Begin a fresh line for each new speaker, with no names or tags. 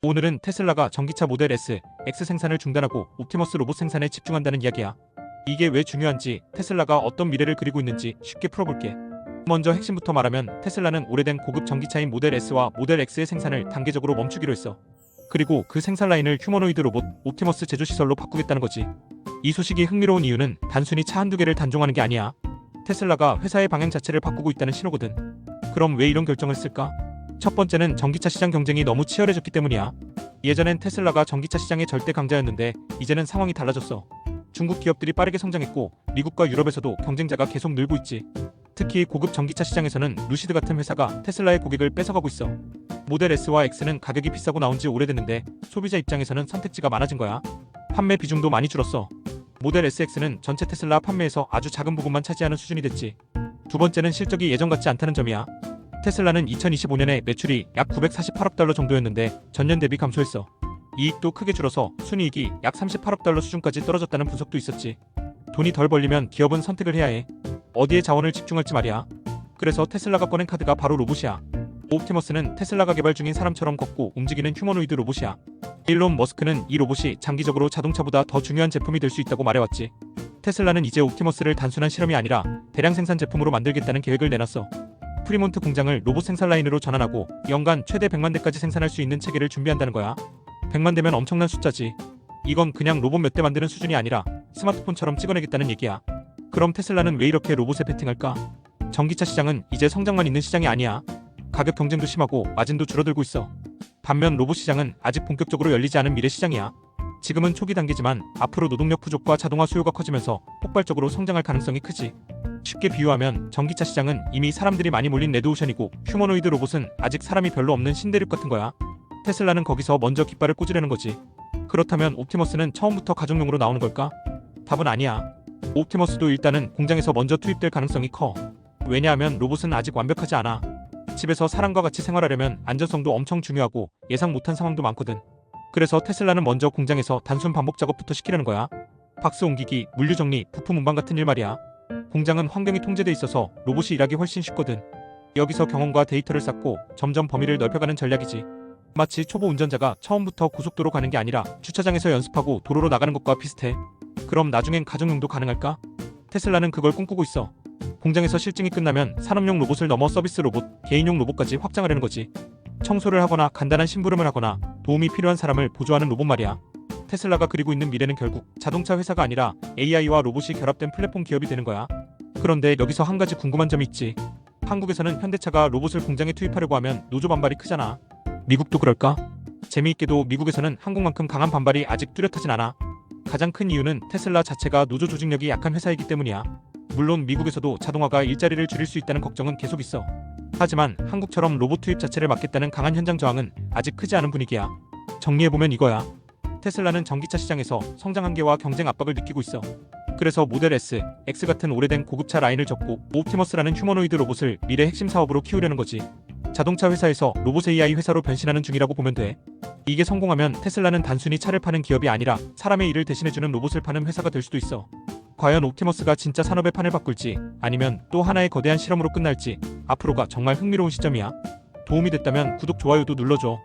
오늘은 테슬라가 전기차 모델 S, X 생산을 중단하고 옵티머스 로봇 생산에 집중한다는 이야기야. 이게 왜 중요한지, 테슬라가 어떤 미래를 그리고 있는지 쉽게 풀어볼게. 먼저 핵심부터 말하면 테슬라는 오래된 고급 전기차인 모델 S와 모델 X의 생산을 단계적으로 멈추기로 했어. 그리고 그 생산 라인을 휴머노이드 로봇 옵티머스 제조시설로 바꾸겠다는 거지. 이 소식이 흥미로운 이유는 단순히 차 한두 개를 단종하는 게 아니야. 테슬라가 회사의 방향 자체를 바꾸고 있다는 신호거든. 그럼 왜 이런 결정을 쓸까? 첫 번째는 전기차 시장 경쟁이 너무 치열해졌기 때문이야. 예전엔 테슬라가 전기차 시장의 절대 강자였는데 이제는 상황이 달라졌어. 중국 기업들이 빠르게 성장했고 미국과 유럽에서도 경쟁자가 계속 늘고 있지. 특히 고급 전기차 시장에서는 루시드 같은 회사가 테슬라의 고객을 뺏어가고 있어. 모델 S와 X는 가격이 비싸고 나온 지 오래됐는데 소비자 입장에서는 선택지가 많아진 거야. 판매 비중도 많이 줄었어. 모델 SX는 전체 테슬라 판매에서 아주 작은 부분만 차지하는 수준이 됐지. 두 번째는 실적이 예전 같지 않다는 점이야. 테슬라는 2025년에 매출이 약 948억 달러 정도였는데 전년 대비 감소했어. 이익도 크게 줄어서 순이익이 약 38억 달러 수준까지 떨어졌다는 분석도 있었지. 돈이 덜 벌리면 기업은 선택을 해야 해. 어디에 자원을 집중할지 말이야. 그래서 테슬라가 꺼낸 카드가 바로 로봇이야. 옵티머스는 테슬라가 개발 중인 사람처럼 걷고 움직이는 휴머노이드 로봇이야. 일론 머스크는 이 로봇이 장기적으로 자동차보다 더 중요한 제품이 될 수 있다고 말해왔지. 테슬라는 이제 옵티머스를 단순한 실험이 아니라 대량 생산 제품으로 만들겠다는 계획을 내놨어. 프리몬트 공장을 로봇 생산 라인으로 전환하고 연간 최대 100만 대까지 생산할 수 있는 체계를 준비한다는 거야. 100만 대면 엄청난 숫자지. 이건 그냥 로봇 몇 대 만드는 수준이 아니라 스마트폰처럼 찍어내겠다는 얘기야. 그럼 테슬라는 왜 이렇게 로봇에 베팅할까? 전기차 시장은 이제 성장만 있는 시장이 아니야. 가격 경쟁도 심하고 마진도 줄어들고 있어. 반면 로봇 시장은 아직 본격적으로 열리지 않은 미래 시장이야. 지금은 초기 단계지만 앞으로 노동력 부족과 자동화 수요가 커지면서 폭발적으로 성장할 가능성이 크지. 쉽게 비유하면 전기차 시장은 이미 사람들이 많이 몰린 레드오션이고 휴머노이드 로봇은 아직 사람이 별로 없는 신대륙 같은 거야. 테슬라는 거기서 먼저 깃발을 꽂으려는 거지. 그렇다면 옵티머스는 처음부터 가정용으로 나오는 걸까? 답은 아니야. 옵티머스도 일단은 공장에서 먼저 투입될 가능성이 커. 왜냐하면 로봇은 아직 완벽하지 않아. 집에서 사람과 같이 생활하려면 안전성도 엄청 중요하고 예상 못한 상황도 많거든. 그래서 테슬라는 먼저 공장에서 단순 반복 작업부터 시키려는 거야. 박스 옮기기, 물류 정리, 부품 운반 같은 일 말이야. 공장은 환경이 통제돼 있어서 로봇이 일하기 훨씬 쉽거든. 여기서 경험과 데이터를 쌓고 점점 범위를 넓혀가는 전략이지. 마치 초보 운전자가 처음부터 고속도로 가는 게 아니라 주차장에서 연습하고 도로로 나가는 것과 비슷해. 그럼 나중엔 가정용도 가능할까? 테슬라는 그걸 꿈꾸고 있어. 공장에서 실증이 끝나면 산업용 로봇을 넘어 서비스 로봇, 개인용 로봇까지 확장하려는 거지. 청소를 하거나 간단한 심부름을 하거나 도움이 필요한 사람을 보조하는 로봇 말이야. 테슬라가 그리고 있는 미래는 결국 자동차 회사가 아니라 AI와 로봇이 결합된 플랫폼 기업이 되는 거야. 그런데 여기서 한 가지 궁금한 점이 있지. 한국에서는 현대차가 로봇을 공장에 투입하려고 하면 노조 반발이 크잖아. 미국도 그럴까? 재미있게도 미국에서는 한국만큼 강한 반발이 아직 뚜렷하진 않아. 가장 큰 이유는 테슬라 자체가 노조 조직력이 약한 회사이기 때문이야. 물론 미국에서도 자동화가 일자리를 줄일 수 있다는 걱정은 계속 있어. 하지만 한국처럼 로봇 투입 자체를 막겠다는 강한 현장 저항은 아직 크지 않은 분위기야. 정리해보면 이거야. 테슬라는 전기차 시장에서 성장 한계와 경쟁 압박을 느끼고 있어. 그래서 모델 S, X 같은 오래된 고급차 라인을 접고 옵티머스라는 휴머노이드 로봇을 미래 핵심 사업으로 키우려는 거지. 자동차 회사에서 로봇 AI 회사로 변신하는 중이라고 보면 돼. 이게 성공하면 테슬라는 단순히 차를 파는 기업이 아니라 사람의 일을 대신해주는 로봇을 파는 회사가 될 수도 있어. 과연 옵티머스가 진짜 산업의 판을 바꿀지 아니면 또 하나의 거대한 실험으로 끝날지 앞으로가 정말 흥미로운 시점이야. 도움이 됐다면 구독, 좋아요도 눌러줘.